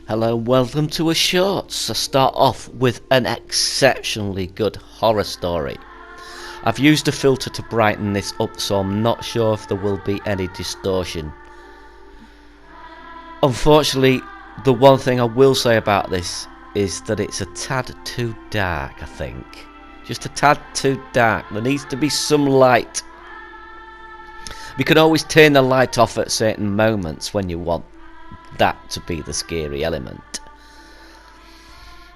Hello and welcome to a shorts. I start off with an exceptionally good horror story. I've used a filter to brighten this up, so I'm not sure if there will be any distortion. Unfortunately, the one thing I will say about this is that it's a tad too dark, I think. Just a tad too dark. There needs to be some light. We can always turn the light off at certain moments when you want that to be the scary element.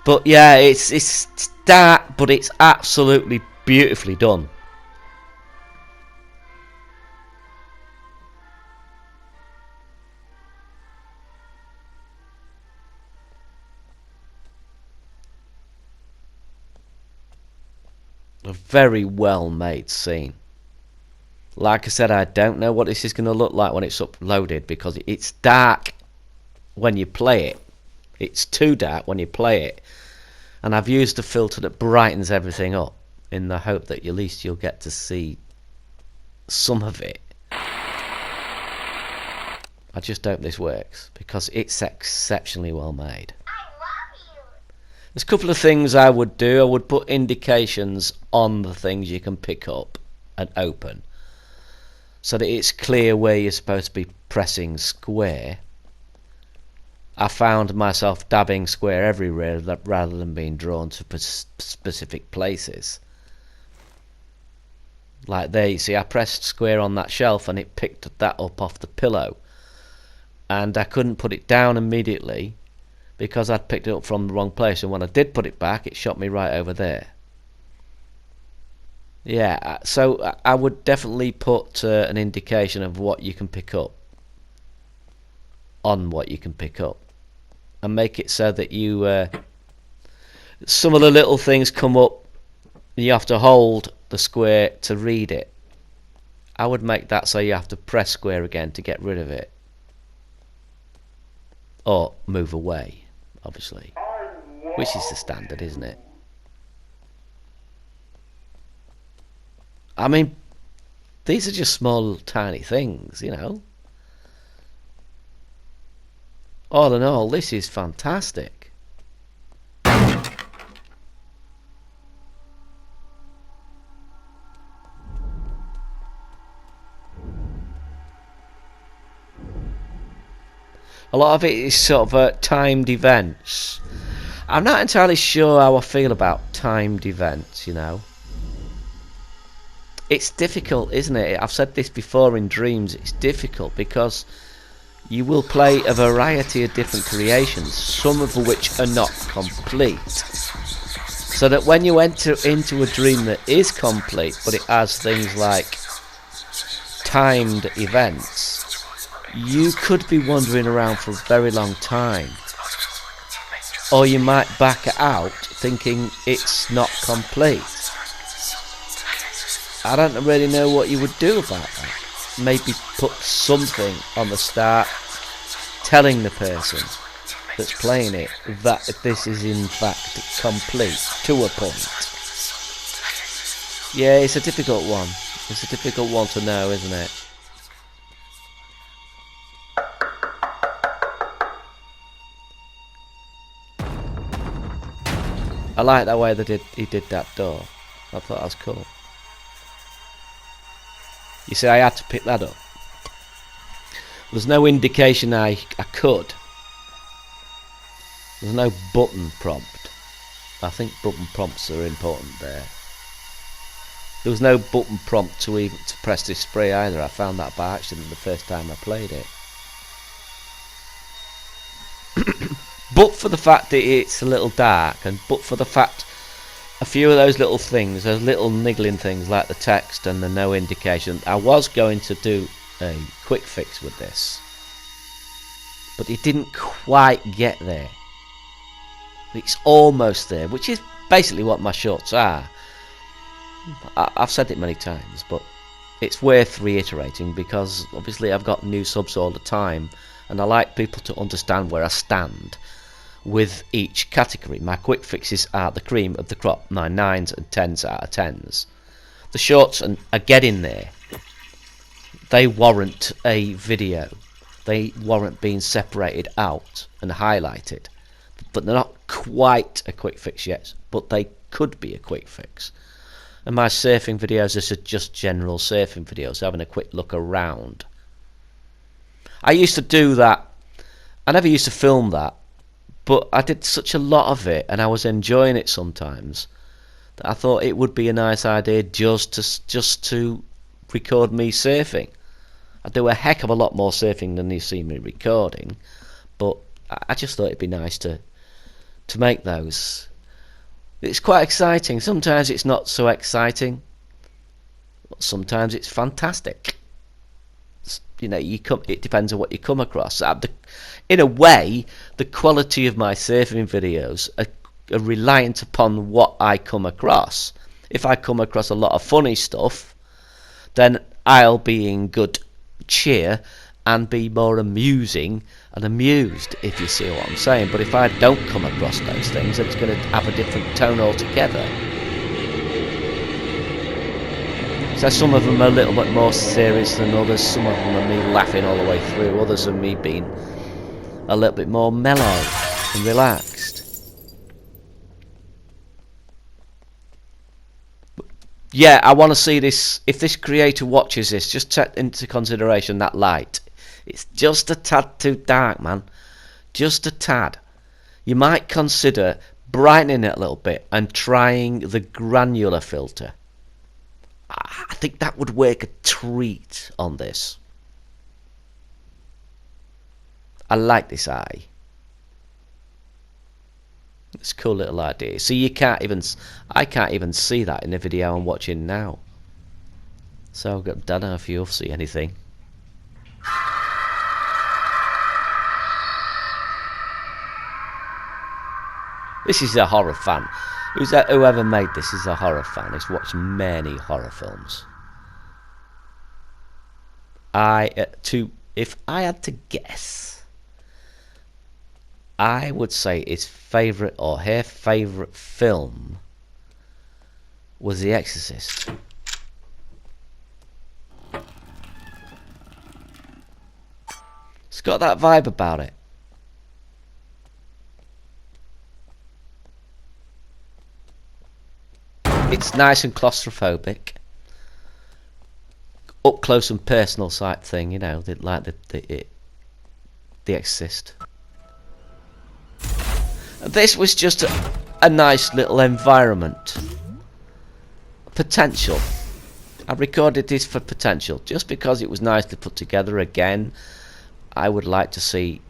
But yeah, it's dark, but it's absolutely beautifully done. A very well made scene. Like I said, I don't know what this is going to look like when it's uploaded, because it's dark when you play it. It's too dark when you play it. And I've used a filter that brightens everything up in the hope that at least you'll get to see some of it. I just hope this works, because it's exceptionally well made. There's a couple of things I would do. I would put indications on the things you can pick up and open, so that it's clear where you're supposed to be pressing square. I found myself dabbing square everywhere rather than being drawn to specific places. Like there, you see, I pressed square on that shelf and it picked that up off the pillow. And I couldn't put it down immediately because I'd picked it up from the wrong place. And when I did put it back, it shot me right over there. Yeah, so I would definitely put an indication of what you can pick up on what you can pick up, and make it so that you some of the little things come up, you have to hold the square to read it. I would make that so you have to press square again to get rid of it, or move away, obviously, which is the standard, isn't it? I mean, these are just small tiny things, you know. All in all, this is fantastic. A lot of it is sort of timed events. I'm not entirely sure how I feel about timed events, you know. It's difficult, isn't it? I've said this before in Dreams. It's difficult because you will play a variety of different creations, some of which are not complete. So that when you enter into a dream that is complete, but it has things like timed events, you could be wandering around for a very long time. Or you might back out thinking it's not complete. I don't really know what you would do about that. Maybe put something on the start telling the person that's playing it that this is in fact complete to a point. Yeah, it's a difficult one. It's a difficult one to know, isn't it? I like that way he did that door. I thought that was cool. You see, I had to pick that up. There's no indication I could. There's no button prompt. I think button prompts are important there. There was no button prompt to press this spray either. I found that by accident the first time I played it. But for the fact that it's a little dark, and but for the fact a few of those little things, those little niggling things like the text and the no indication, I was going to do a quick fix with this, but it didn't quite get there. It's almost there, which is basically what my shorts are. I've said it many times, but it's worth reiterating because obviously I've got new subs all the time, and I like people to understand where I stand with each category. My quick fixes are the cream of the crop, my 9s and 10s out of 10s. The shorts are getting there. They warrant a video. they warrant being separated out and highlighted. But they're not quite a quick fix yet, but they could be a quick fix. And my surfing videos are just general surfing videos, having a quick look around. I used to do that. I never used to film that, but I did such a lot of it, and I was enjoying it sometimes, that I thought it would be a nice idea just to record me surfing. I do a heck of a lot more surfing than you see me recording, but I just thought it'd be nice to make those. It's quite exciting. Sometimes it's not so exciting, but sometimes it's fantastic. You know, it depends on what you come across. In a way, the quality of my surfing videos are reliant upon what I come across. If I come across a lot of funny stuff, then I'll be in good cheer and be more amusing and amused, if you see what I'm saying. But if I don't come across those things, then it's going to have a different tone altogether. So some of them are a little bit more serious than others. Some of them are me laughing all the way through. Others are me being a little bit more mellow and relaxed. But yeah, I want to see this. If this creator watches this, just take into consideration that light. It's just a tad too dark, man. Just a tad. You might consider brightening it a little bit and trying the granular filter. I think that would work a treat on this. I like this eye. It's a cool little idea. See, I can't even see that in the video I'm watching now. So I don't know if you'll see anything. This is a horror fan. Whoever made this is a horror fan. He's watched many horror films. If I had to guess, I would say his favourite or her favourite film was The Exorcist. It's got that vibe about it. It's nice and claustrophobic, up close and personal type thing, you know, like the Exorcist. This was just a nice little environment. Potential. I recorded this for potential, just because it was nicely put together. Again, I would like to see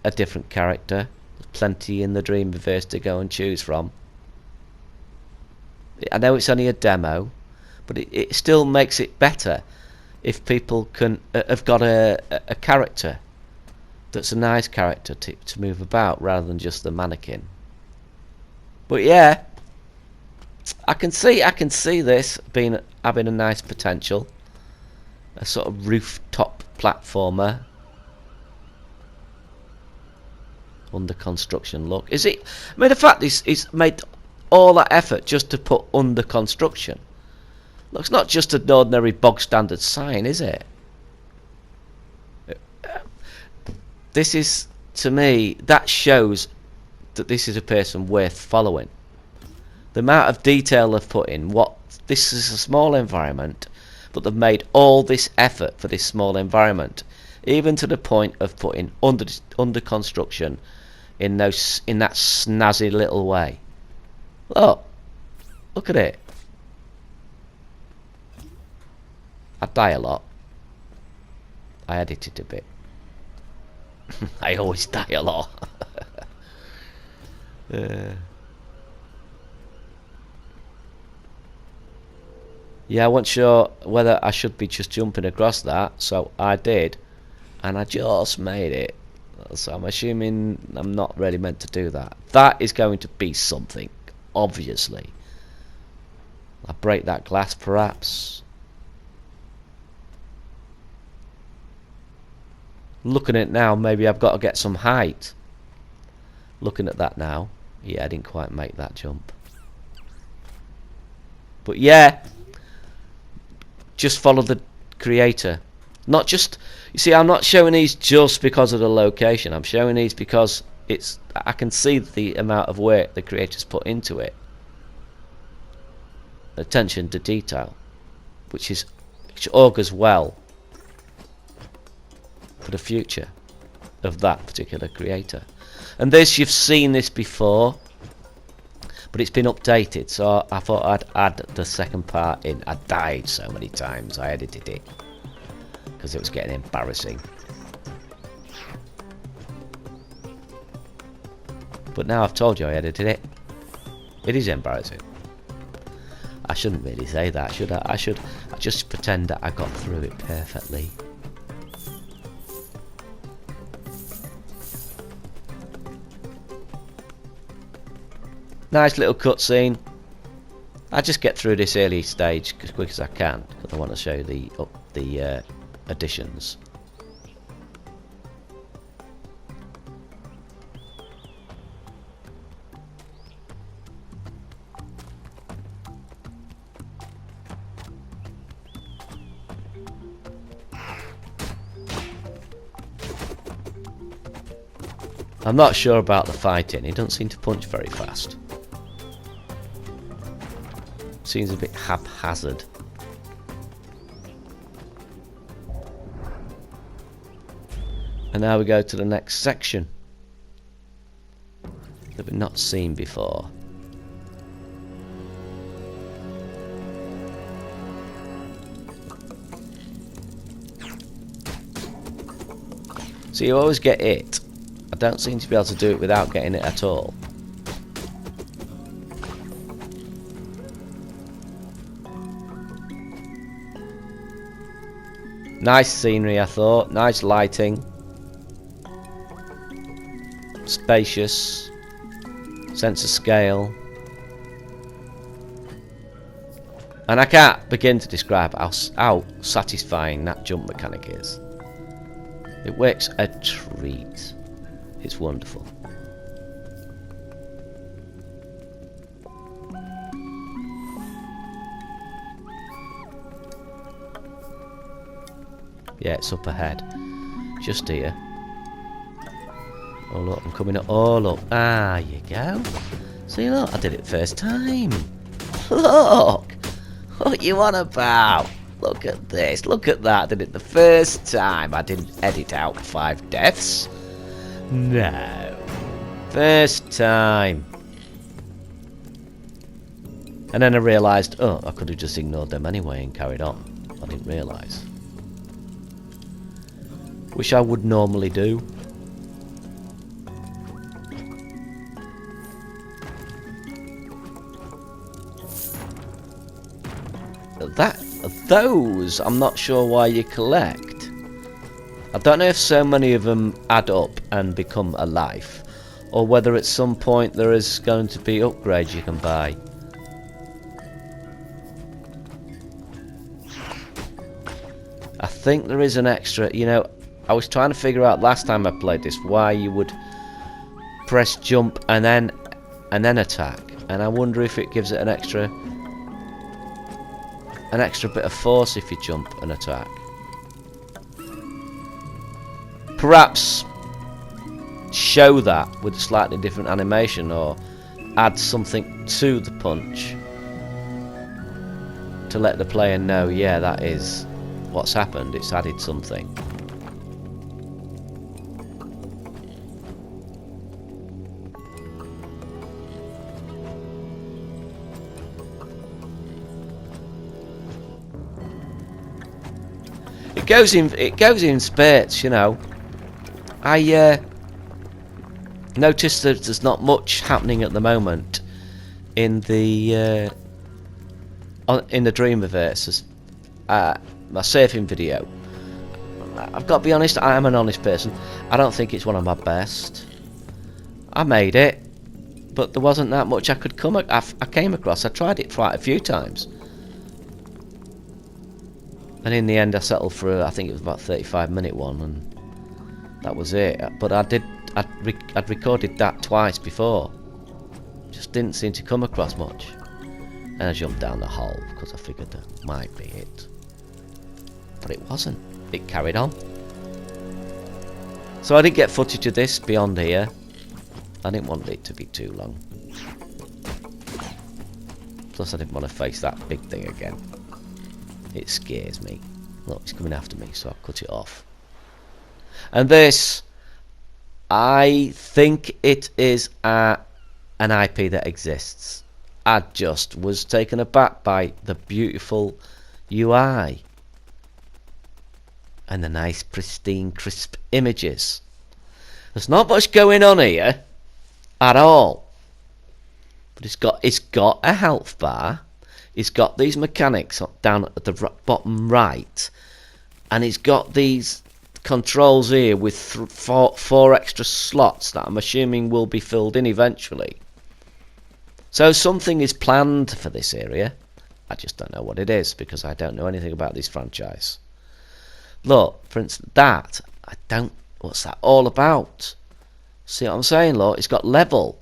a different character. There's plenty in the Dreamverse to go and choose from. I know it's only a demo, but it still makes it better if people have got a character that's a nice character to move about rather than just the mannequin. But yeah, I can see this having a nice potential, a sort of rooftop platformer, under construction look. Is it? I mean, the fact is, it's made all that effort just to put under construction. Looks not just an ordinary bog standard sign, is it? This is, to me, that shows that this is a person worth following. The amount of detail they've put in. This is a small environment, but they've made all this effort for this small environment, even to the point of putting under construction in that snazzy little way. Look at it. I die a lot. I edited a bit. I always die a lot. Yeah, I wasn't sure whether I should be just jumping across that, so I did, and I just made it. So I'm assuming I'm not really meant to do that. That is going to be something, obviously. I'll break that glass, perhaps. Looking at it now, maybe I've got to get some height. Looking at that now, yeah, I didn't quite make that jump. But yeah, just follow the creator. Not just, you see, I'm not showing these just because of the location. I'm showing these because I can see the amount of work the creators put into it. Attention to detail, which augurs well for the future of that particular creator. And this, you've seen this before, but it's been updated, so I thought I'd add the second part in. I died so many times I edited it because it was getting embarrassing. But now I've told you I edited it. It is embarrassing. I shouldn't really say that, should I? I just pretend that I got through it perfectly. Nice little cutscene. I just get through this early stage as quick as I can because I want to show you the additions. I'm not sure about the fighting. He doesn't seem to punch very fast. Seems a bit haphazard. And now we go to the next section that we've not seen before. So you always get it. I don't seem to be able to do it without getting it at all. Nice scenery, I thought. Nice lighting. Spacious. Sense of scale. And I can't begin to describe how satisfying that jump mechanic is. It works a treat. It's wonderful. Yeah, it's up ahead. Just here. Oh look, I'm coming up. Oh look. Ah, you go. See, look, I did it first time. Look! What you on about? Look at this. Look at that. I did it the first time. I didn't edit out 5 deaths. No. First time. And then I realised, oh, I could have just ignored them anyway and carried on. I didn't realise. Which I would normally do. Those, I'm not sure why you collect. I don't know if so many of them add up and become a life, or whether at some point there is going to be upgrades you can buy. I think there is an extra, you know, I was trying to figure out last time I played this why you would press jump and then attack, and I wonder if it gives it an extra bit of force if you jump and attack. Perhaps show that with a slightly different animation, or add something to the punch to let the player know, yeah, that is what's happened, it's added something. It goes in spurts, you know. I noticed that there's not much happening at the moment in the Dreamverse. My surfing video. I've got to be honest, I am an honest person. I don't think it's one of my best. I made it, but there wasn't that much I could I came across. I tried it quite a few times. And in the end I settled for, I think it was about 35-minute one, and that was it. But I'd recorded that twice before. Just didn't seem to come across much. And I jumped down the hole because I figured that might be it. But it wasn't. it carried on. So I didn't get footage of this beyond here. I didn't want it to be too long. Plus I didn't want to face that big thing again. It scares me. Look, it's coming after me, so I'll cut it off. And this, I think it is an IP that exists. I just was taken aback by the beautiful UI and the nice, pristine, crisp images. There's not much going on here at all. But it's got a health bar. It's got these mechanics down at the bottom right, and it's got these controls here with four extra slots that I'm assuming will be filled in eventually. So something is planned for this area. I just don't know what it is because I don't know anything about this franchise. Look, for instance, that what's that all about? See what I'm saying, look? It's got level.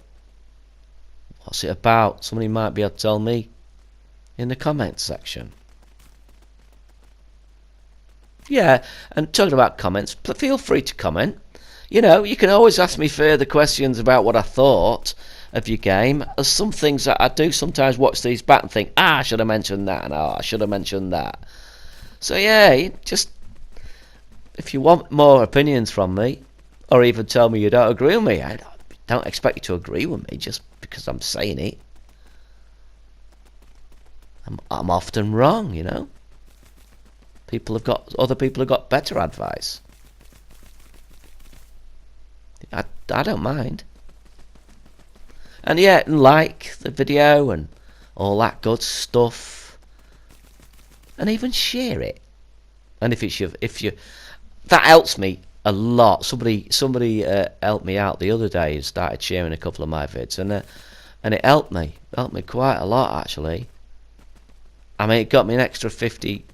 What's it about? Somebody might be able to tell me in the comments section. Yeah, and talking about comments, feel free to comment. You know, you can always ask me further questions about what I thought of your game. There's some things that I do sometimes watch these back and think, I should have mentioned that, and I should have mentioned that. So yeah, just if you want more opinions from me, or even tell me you don't agree with me, I don't expect you to agree with me just because I'm saying it. I'm often wrong, you know. Other people have got better advice. I don't mind. And yeah, like the video and all that good stuff, and even share it. And if you that helps me a lot. Somebody helped me out the other day and started sharing a couple of my vids, and it helped me quite a lot actually. I mean, it got me an extra 50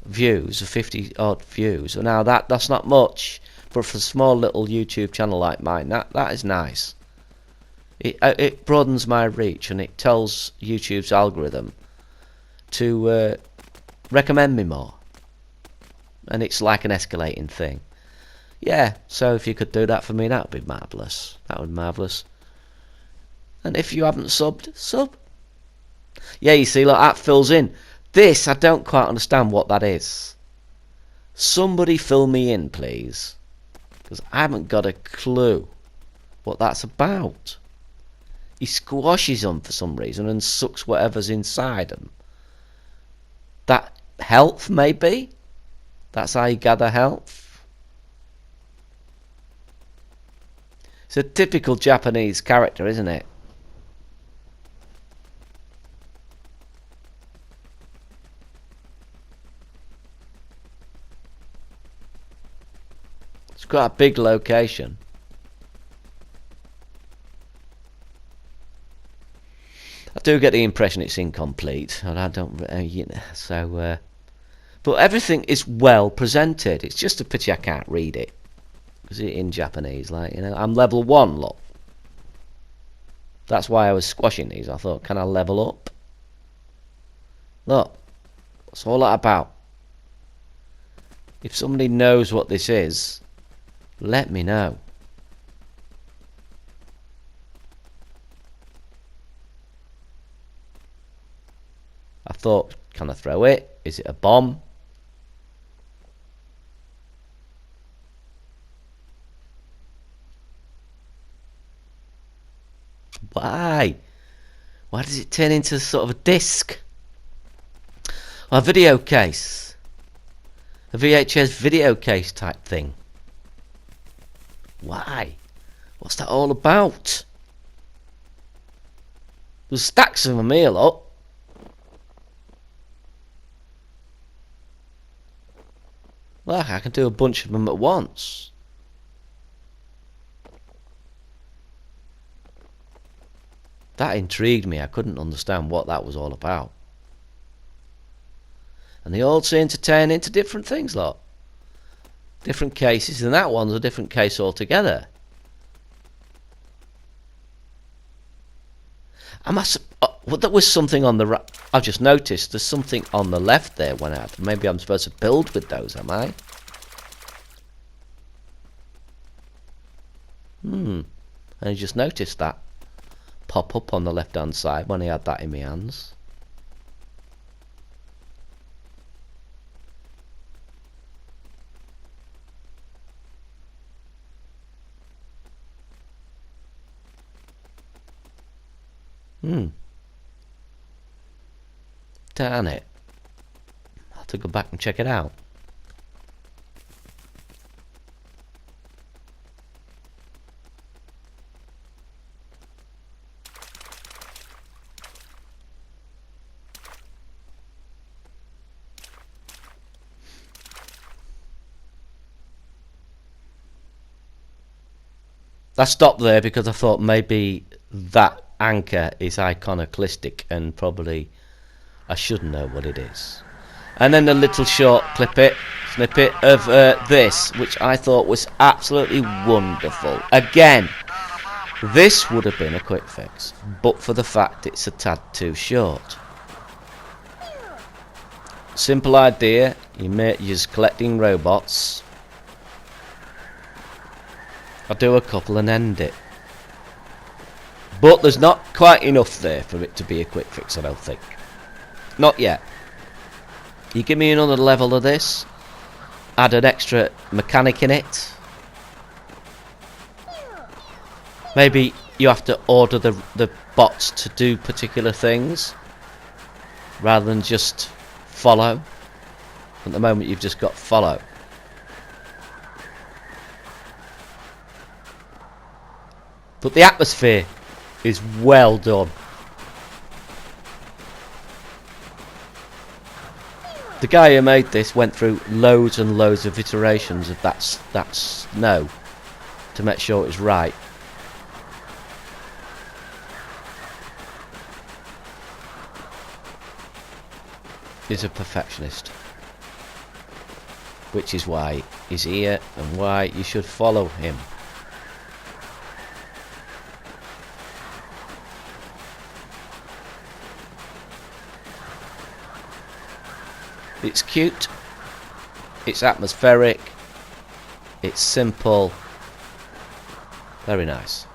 views, 50 odd views. Now that's not much, but for a small little YouTube channel like mine, that is nice. It broadens my reach, and it tells YouTube's algorithm to recommend me more, and it's like an escalating thing. Yeah, so if you could do that for me, that would be marvellous. That would be marvellous. And if you haven't subbed, sub. Yeah, you see, look, that fills in. This, I don't quite understand what that is. Somebody fill me in, please, because I haven't got a clue what that's about. He squashes them for some reason and sucks whatever's inside them. That health, maybe? That's how you gather health? It's a typical Japanese character, isn't it? It's quite a big location. I do get the impression it's incomplete, and I don't, you know, so. But everything is well presented. It's just a pity I can't read it, because it's in Japanese. Like, you know, I'm level 1. Look, that's why I was squashing these. I thought, can I level up? Look, that's all that about. If somebody knows what this is, let me know. I thought, can I throw it? Is it a bomb? Why? Why does it turn into sort of a disc? Well, a video case. A VHS video case type thing. Why? What's that all about? There's stacks of them here, look. Look, I can do a bunch of them at once. That intrigued me. I couldn't understand what that was all about. And they all seem to turn into different things, look. Different cases, and that one's a different case altogether. Well, there was something on the right. I've just noticed there's something on the left there when maybe I'm supposed to build with those, am I? I just noticed that pop up on the left hand side when I had that in my hands. Darn it. I'll have to go back and check it out. I stopped there because I thought maybe that anchor is iconoclastic and probably I should know what it is. And then a little short snippet of this, which I thought was absolutely wonderful. Again, this would have been a quick fix, but for the fact it's a tad too short. Simple idea, you're just collecting robots. I'll do a couple and end it. But there's not quite enough there for it to be a quick fix, I don't think. Not yet. You give me another level of this, add an extra mechanic in it. Maybe you have to order the bots to do particular things rather than just follow. At the moment you've just got follow. But the atmosphere is well done. The guy who made this went through loads and loads of iterations of that snow to make sure it was right. He's a perfectionist, which is why he's here and why you should follow him. It's cute, it's atmospheric, it's simple, very nice.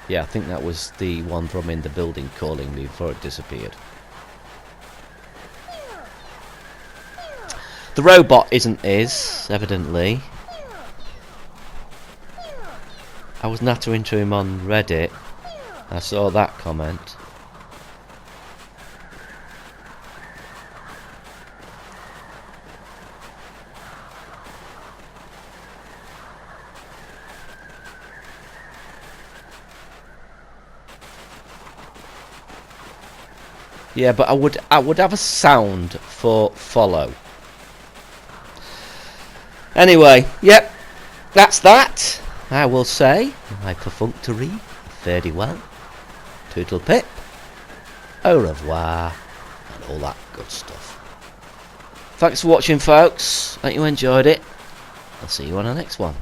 Yeah, I think that was the one from in the building calling me before it disappeared. The robot isn't his, evidently. I was nattering to him on Reddit. I saw that comment. Yeah, but I would have a sound for follow. Anyway, yep, that's that. I will say my perfunctory fairly well. Toodle pip, au revoir, and all that good stuff. Thanks for watching, folks. Hope you enjoyed it. I'll see you on the next one.